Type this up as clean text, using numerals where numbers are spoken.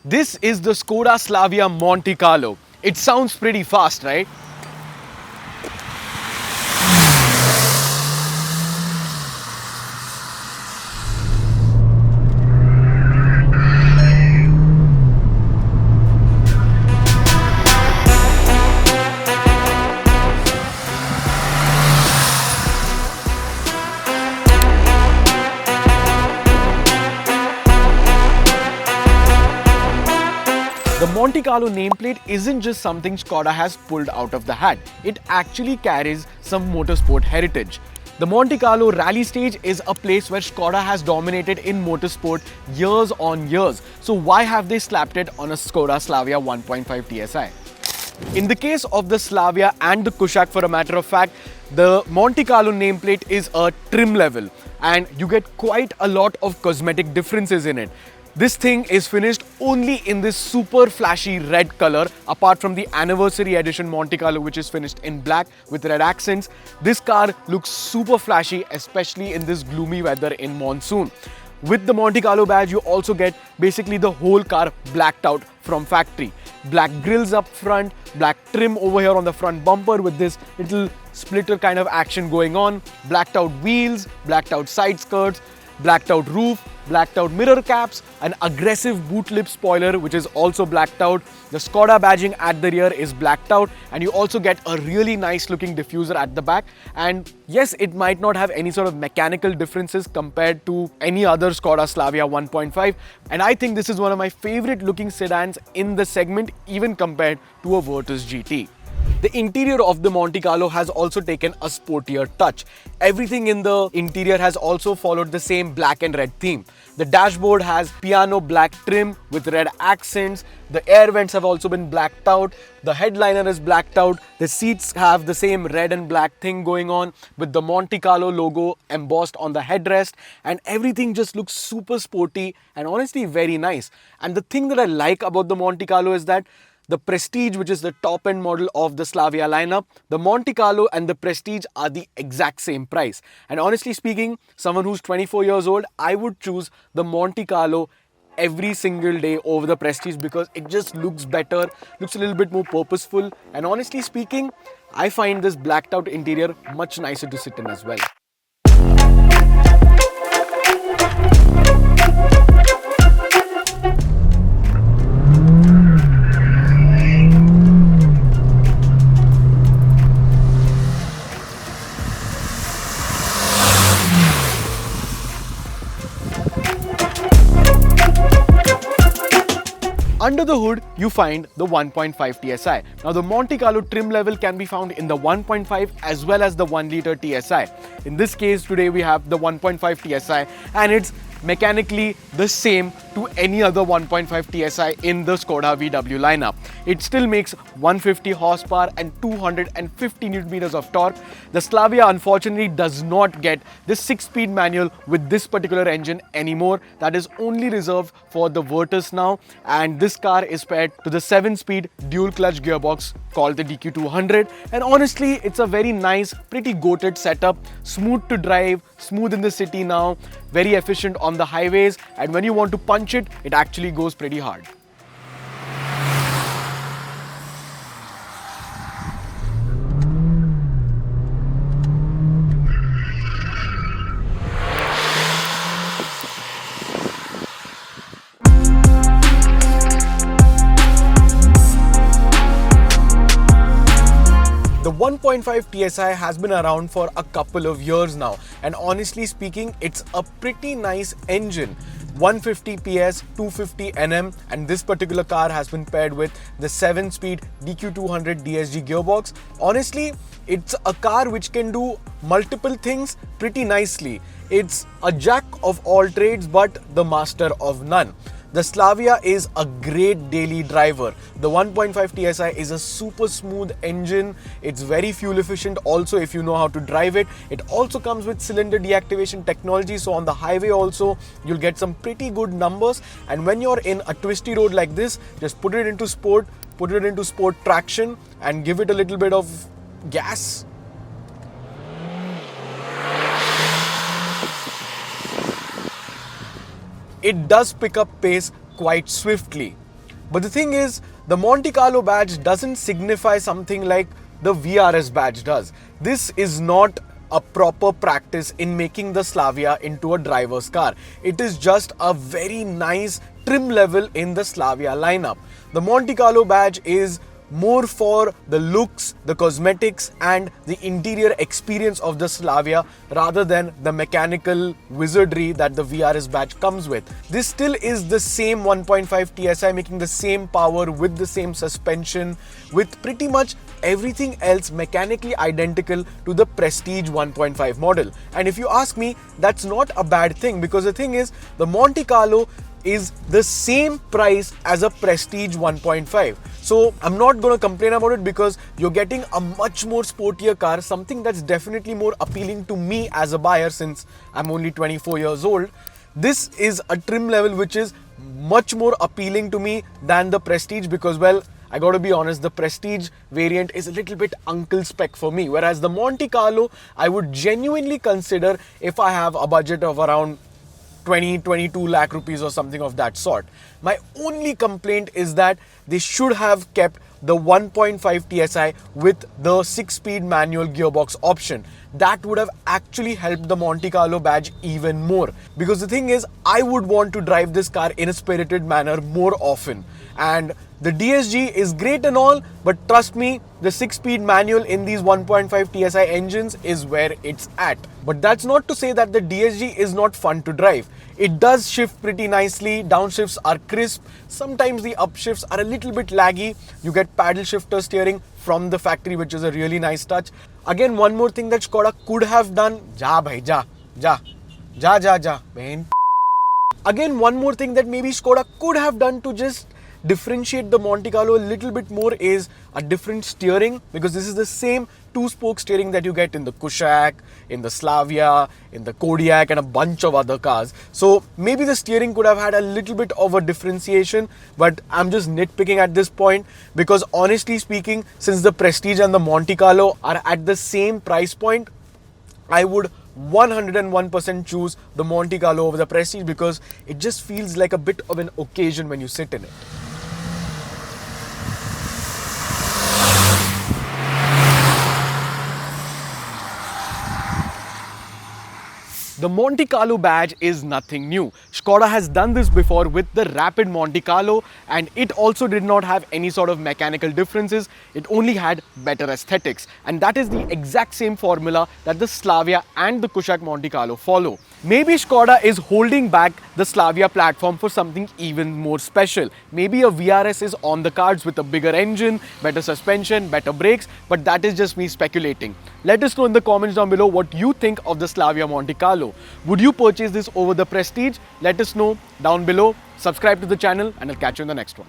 This is the Skoda Slavia Monte Carlo. It sounds pretty fast, right? The Monte Carlo nameplate isn't just something Skoda has pulled out of the hat. It actually carries some motorsport heritage. The Monte Carlo rally stage is a place where Skoda has dominated in motorsport years on years. So why have they slapped it on a Skoda Slavia 1.5 TSI? In the case of the Slavia and the Kushaq, for a matter of fact, the Monte Carlo nameplate is a trim level and you get quite a lot of cosmetic differences in it. This thing is finished only in this super flashy red color. Apart from the anniversary edition Monte Carlo, which is finished in black with red accents, this car looks super flashy, especially in this gloomy weather in monsoon. With the Monte Carlo badge, you also get basically the whole car blacked out from factory. Black grills up front, black trim over here on the front bumper with this little splitter kind of action going on, blacked out wheels, blacked out side skirts, blacked out roof, blacked out mirror caps, an aggressive boot lip spoiler which is also blacked out. The Skoda badging at the rear is blacked out, and you also get a really nice looking diffuser at the back. And yes, it might not have any sort of mechanical differences compared to any other Skoda Slavia 1.5, and I think this is one of my favorite looking sedans in the segment, even compared to a Virtus GT. The interior of the Monte Carlo has also taken a sportier touch. Everything in the interior has also followed the same black and red theme. The dashboard has piano black trim with red accents. The air vents have also been blacked out. The headliner is blacked out. The seats have the same red and black thing going on with the Monte Carlo logo embossed on the headrest, and everything just looks super sporty and honestly very nice. And the thing that I like about the Monte Carlo is that the Prestige, which is the top end model of the Slavia lineup, the Monte Carlo and the Prestige are the exact same price. And honestly speaking, someone who's 24 years old, I would choose the Monte Carlo every single day over the Prestige because it just looks better, looks a little bit more purposeful. And honestly speaking, I find this blacked out interior much nicer to sit in as well. Under the hood, you find the 1.5 TSI. Now, the Monte Carlo trim level can be found in the 1.5 as well as the 1 litre TSI. In this case, today we have the 1.5 TSI, and it's mechanically the same to any other 1.5 TSI in the Skoda VW lineup. It still makes 150 horsepower and 250 Nm of torque. The Slavia unfortunately does not get this 6-speed manual with this particular engine anymore. That is only reserved for the Virtus now, and this car is paired to the 7-speed dual clutch gearbox called the DQ200. And honestly, it's a very nice, pretty goated setup, smooth to drive, smooth in the city now, very efficient on the highways, and when you want to punch it, it actually goes pretty hard. The 1.5 TSI has been around for a couple of years now, and honestly speaking, it's a pretty nice engine. 150 PS, 250 Nm, and this particular car has been paired with the 7-speed DQ200 DSG gearbox. Honestly, it's a car which can do multiple things pretty nicely. It's a jack of all trades but the master of none. The Slavia is a great daily driver. The 1.5 TSI is a super smooth engine. It's very fuel efficient also if you know how to drive it. It also comes with cylinder deactivation technology, so on the highway also you'll get some pretty good numbers. And when you're in a twisty road like this, just put it into sport traction and give it a little bit of gas. It does pick up pace quite swiftly. But the thing is, the Monte Carlo badge doesn't signify something like the VRS badge does. This is not a proper practice in making the Slavia into a driver's car. It is just a very nice trim level in the Slavia lineup. The Monte Carlo badge is more for the looks, the cosmetics and the interior experience of the Slavia rather than the mechanical wizardry that the VRS badge comes with. This still is the same 1.5 TSI, making the same power with the same suspension, with pretty much everything else mechanically identical to the Prestige 1.5 model. And if you ask me, that's not a bad thing, because the thing is, the Monte Carlo is the same price as a Prestige 1.5. So I'm not going to complain about it, because you're getting a much more sportier car, something that's definitely more appealing to me as a buyer since I'm only 24 years old. This is a trim level which is much more appealing to me than the Prestige, because, well, I got to be honest, the Prestige variant is a little bit uncle spec for me, whereas the Monte Carlo I would genuinely consider if I have a budget of around 22 lakh rupees or something of that sort. My only complaint is that they should have kept the 1.5 TSI with the 6-speed manual gearbox option. That would have actually helped the Monte Carlo badge even more, because the thing is, I would want to drive this car in a spirited manner more often. And the DSG is great and all, but trust me, the 6-speed manual in these 1.5 TSI engines is where it's at. But that's not to say that the DSG is not fun to drive. It does shift pretty nicely, downshifts are crisp, sometimes the upshifts are a little bit laggy. You get paddle shifter steering from the factory, which is a really nice touch. Again, one more thing that Skoda could have done, Again, one more thing that maybe Skoda could have done to just differentiate the Monte Carlo a little bit more is a different steering, because this is the same 2-spoke steering that you get in the Kushaq, in the Slavia, in the Kodiaq and a bunch of other cars. So maybe the steering could have had a little bit of a differentiation, but I'm just nitpicking at this point, because honestly speaking, since the Prestige and the Monte Carlo are at the same price point, I would 101% choose the Monte Carlo over the Prestige, because it just feels like a bit of an occasion when you sit in it. The Monte Carlo badge is nothing new. Skoda has done this before with the Rapid Monte Carlo, and it also did not have any sort of mechanical differences. It only had better aesthetics, and that is the exact same formula that the Slavia and the Kushaq Monte Carlo follow. Maybe Skoda is holding back the Slavia platform for something even more special. Maybe a VRS is on the cards with a bigger engine, better suspension, better brakes, but that is just me speculating. Let us know in the comments down below what you think of the Slavia Monte Carlo. Would you purchase this over the Prestige? Let us know down below. Subscribe to the channel and I'll catch you in the next one.